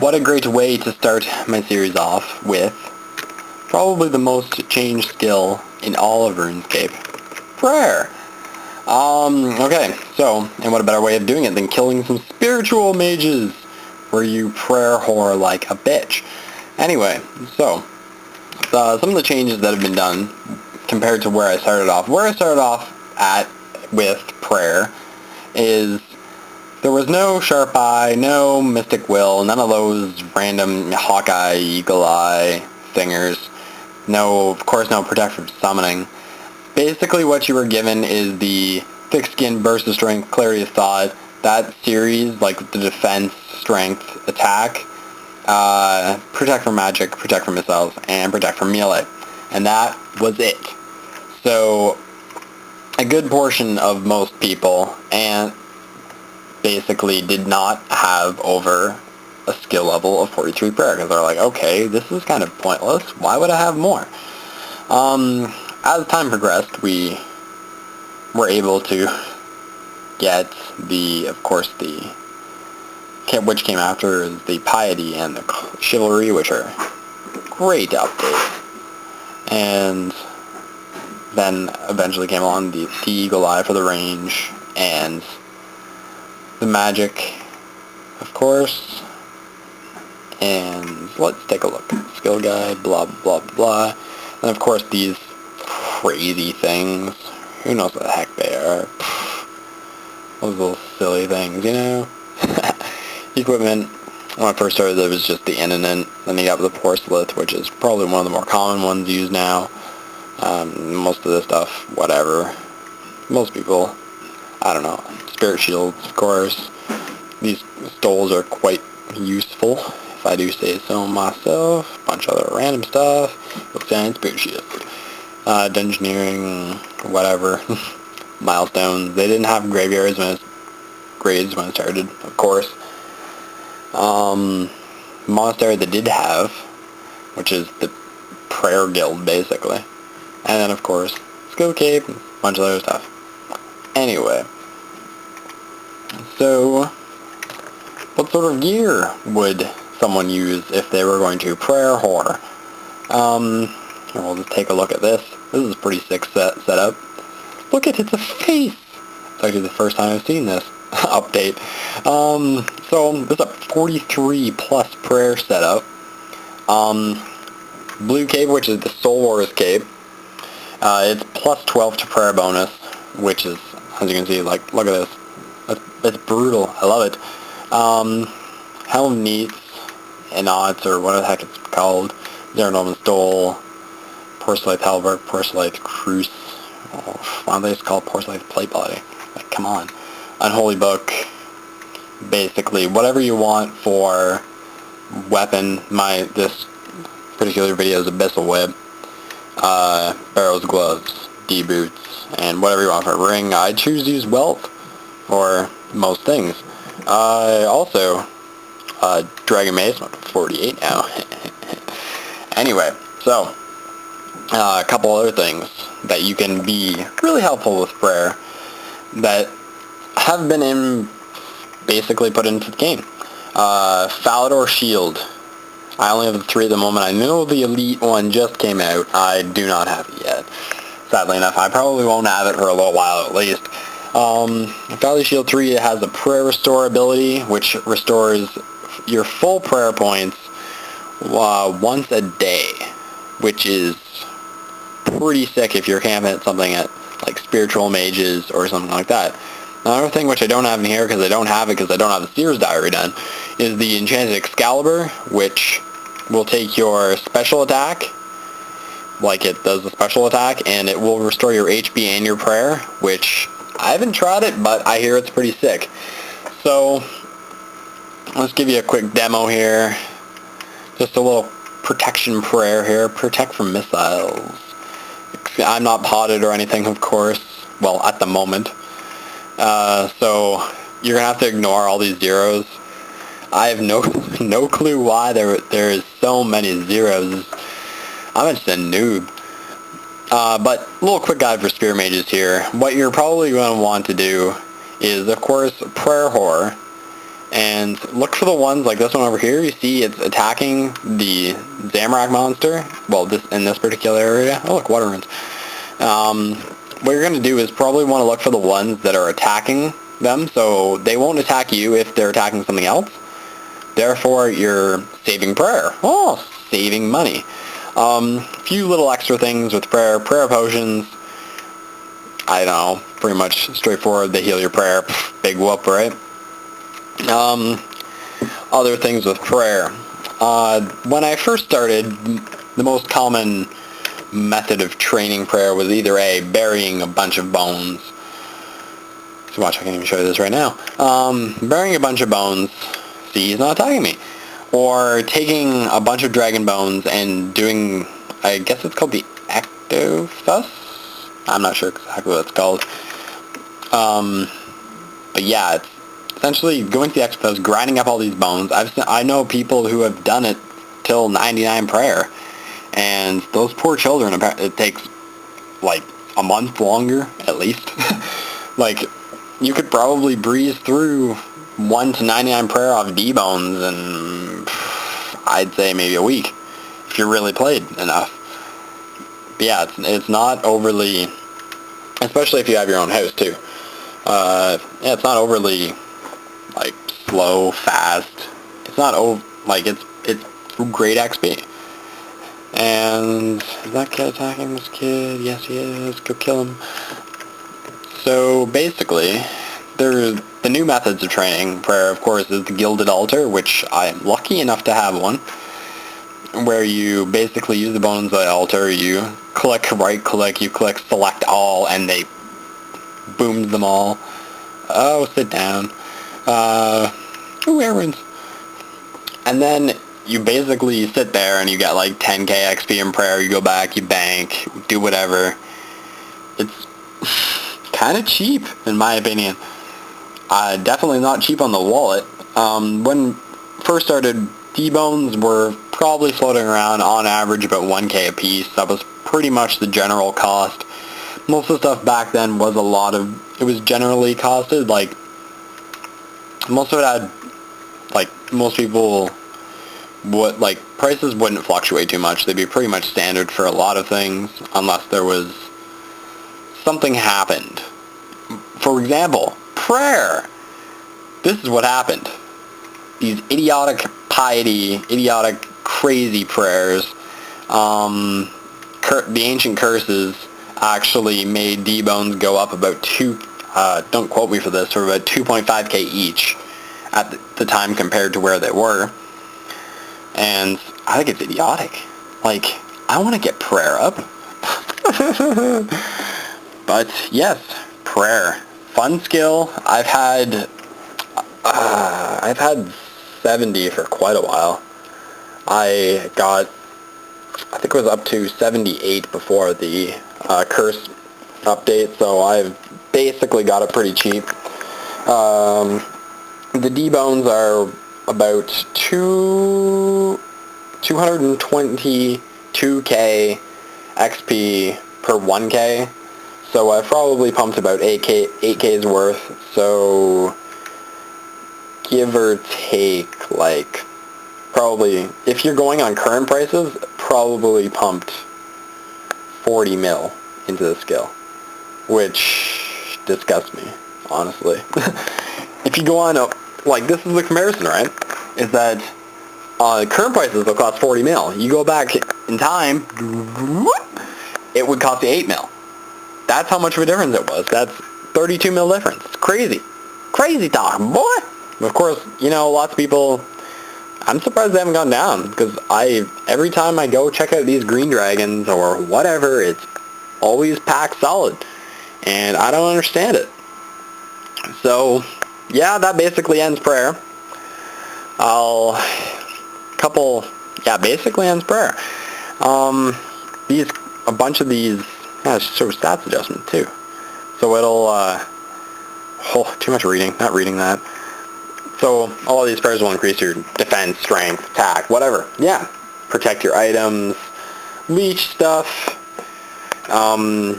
What a great way to start my series off with probably the most changed skill in all of RuneScape. Prayer! Okay, so, and what a better way of doing it than killing some spiritual mages where you prayer whore like a bitch. Anyway, so, some of the changes that have been done compared to where I started off. Where I started off at with prayer is there was no Sharp Eye, no Mystic Will, none of those random Hawkeye, Eagle Eye thingers. No, of course, no Protect from Summoning. Basically what you were given is the Thick Skin, Burst of Strength, Clarity of Thought, that series, like the Defense, Strength, Attack, Protect from Magic, Protect from Missiles, and Protect from Melee. And that was it. So, a good portion of most people, and basically did not have over a skill level of 43 prayer, because they're like, okay, this is kind of pointless, why would I have more? As time progressed, we were able to get of course, which came after is the Piety and the Chivalry, which are great updates. And then eventually came along the Eagle Eye for the range, and the Magic, of course. And let's take a look. Skill guide, blah, blah, blah. And of course these crazy things. Who knows what the heck they are? Those little silly things, you know? Equipment. When I first started, there was just the Inanent. Then you got the Porcelith, which is probably one of the more common ones used now. Most of this stuff, whatever. Most people, I don't know. Spirit Shields, of course. These stoles are quite useful, if I do say so myself. A bunch of other random stuff. Looks like Spirit Shield. Dungeoneering, whatever. Milestones. They didn't have grades when it started, of course. Monastery they did have, which is the prayer guild, basically. And then, of course, Skill Cape, and a bunch of other stuff. Anyway. So, what sort of gear would someone use if they were going to prayer whore? We'll just take a look at this. This is a pretty sick setup. Look at it's a face! It's actually the first time I've seen this update. So this is a 43 plus prayer setup. Blue Cape, which is the Soul Wars Cape. It's plus 12 to prayer bonus, which is, as you can see, like, look at this. It's brutal. I love it. Helm Neats and Odds, or whatever the heck it's called. Zero Norman Stole. Porcelite Halberd, Porcelite Cruce. Oh, why don't they just call it Porcelite Plate Body? Like, come on. Unholy Book. Basically, whatever you want for weapon. This particular video is Abyssal Whip. Barrels, Gloves, D-Boots, and whatever you want for a ring. I choose to use Wealth for most things. Also, Dragon Mace, I'm up to 48 now. Anyway, so, a couple other things that you can be really helpful with prayer that have been basically put into the game. Falador Shield. I only have the 3 at the moment. I know the Elite one just came out. I do not have it yet. Sadly enough, I probably won't have it for a little while at least. Falador Shield 3 has a prayer restore ability, which restores your full prayer points once a day, which is pretty sick if you're camping at something at like Spiritual Mages or something like that. Another thing which I don't have in here because I don't have the Seer's Diary done is the Enchanted Excalibur, which will take your special attack, like it does the special attack, and it will restore your HP and your prayer, which I haven't tried it, but I hear it's pretty sick. So, let's give you a quick demo here. Just a little protection prayer here. Protect from missiles. I'm not potted or anything, of course. Well, at the moment. So you're gonna have to ignore all these zeros. I have no clue why there is so many zeros. I'm just a noob. But a little quick guide for Spear Mages here. What you're probably going to want to do is, of course, prayer whore And look for the ones like this one over here. You see it's attacking the Zamorak monster. Well, in this particular area. Oh, look, water runes. What you're going to do is probably want to look for the ones that are attacking them, so they won't attack you if they're attacking something else. Therefore, you're saving prayer. Oh, saving money. Few little extra things with prayer. Prayer potions. I don't know. Pretty much straightforward. They heal your prayer. Big whoop, right? Other things with prayer. When I first started, the most common method of training prayer was either A, burying a bunch of bones. So watch, I can even show you this right now. Burying a bunch of bones. See, he's not attacking me. Or taking a bunch of dragon bones and doing, I guess it's called the Ectothus? I'm not sure exactly what it's called. But yeah, it's essentially going to the Ectothus, grinding up all these bones. I know people who have done it till 99 prayer. And those poor children, it takes like a month longer, at least. Like, you could probably breeze through 1 to 99 prayer off D-bones in, I'd say, maybe a week, if you really played enough. But yeah, it's not overly, especially if you have your own house, too. Yeah, it's not overly, like, slow, fast. It's not, it's great XP. And is that kid attacking this kid? Yes, he is. Go kill him. So basically, the new methods of training prayer, of course, is the Gilded Altar, which I'm lucky enough to have one, where you basically use the bones of the altar, you click, right-click, you click select all, and they boomed them all. Oh, sit down. Ooh, air runes. And then you basically sit there and you get like 10k XP in prayer, you go back, you bank, do whatever. It's kind of cheap, in my opinion. Definitely not cheap on the wallet. When first started, T-bones were probably floating around on average about 1k a piece. That was pretty much the general cost. Most of the stuff back then was it was generally costed, like, most of it had, like, most people would, like, prices wouldn't fluctuate too much. They'd be pretty much standard for a lot of things, unless there was something happened. For example, prayer. This is what happened. These idiotic piety, idiotic crazy prayers, the ancient curses actually made D-bones go up about don't quote me for this, for about 2.5k each at the time compared to where they were. And I think it's idiotic. Like, I want to get prayer up. But yes, prayer. Fun skill. I've had 70 for quite a while. I think it was up to 78 before the curse update, so I've basically got it pretty cheap. The D-bones are about 222k XP per 1k, so I've probably pumped about 8k's worth, so give or take, like, probably, if you're going on current prices, probably pumped 40 mil into the skill, which disgusts me, honestly. If you go on, like, this is the comparison, right? Is that current prices will cost 40 mil. You go back in time, it would cost you 8 mil. That's how much of a difference it was. That's 32 mil difference. It's crazy. Crazy talk, boy. Of course, you know, lots of people, I'm surprised they haven't gone down, because every time I go check out these green dragons or whatever, it's always packed solid. And I don't understand it. So, yeah, that basically ends prayer. Basically ends prayer. A bunch of these, it shows stats adjustment too. So it'll, too much reading, not reading that. So all of these prayers will increase your defense, strength, attack, whatever. Yeah, protect your items, leech stuff,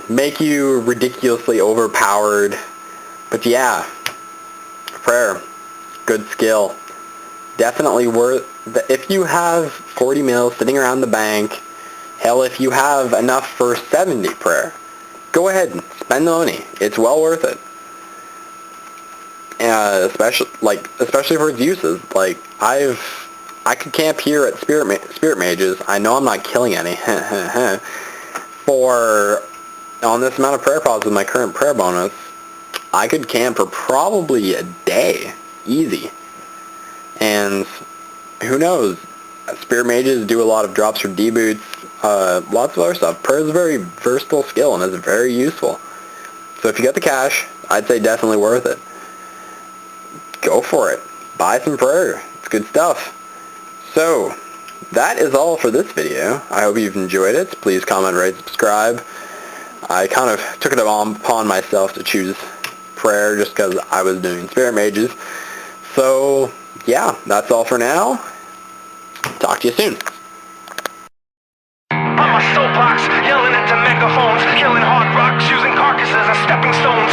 make you ridiculously overpowered. But yeah, prayer, good skill. Definitely worth, if you have 40 mil sitting around the bank, hell, if you have enough for 70 prayer, go ahead and spend the money. It's well worth it. Especially for its uses. Like, I could camp here at Spirit Mages. I know I'm not killing any. For, on this amount of prayer pods with my current prayer bonus, I could camp for probably a day. Easy. And who knows? Spirit Mages do a lot of drops for deboots, lots of other stuff. Prayer is a very versatile skill and is very useful. So if you got the cash, I'd say definitely worth it. Go for it. Buy some prayer. It's good stuff. So, that is all for this video. I hope you've enjoyed it. Please comment, rate, subscribe. I kind of took it upon myself to choose prayer just because I was doing Spirit Mages. So, yeah, that's all for now. Talk to you soon. On my soapbox, yelling at the megaphone.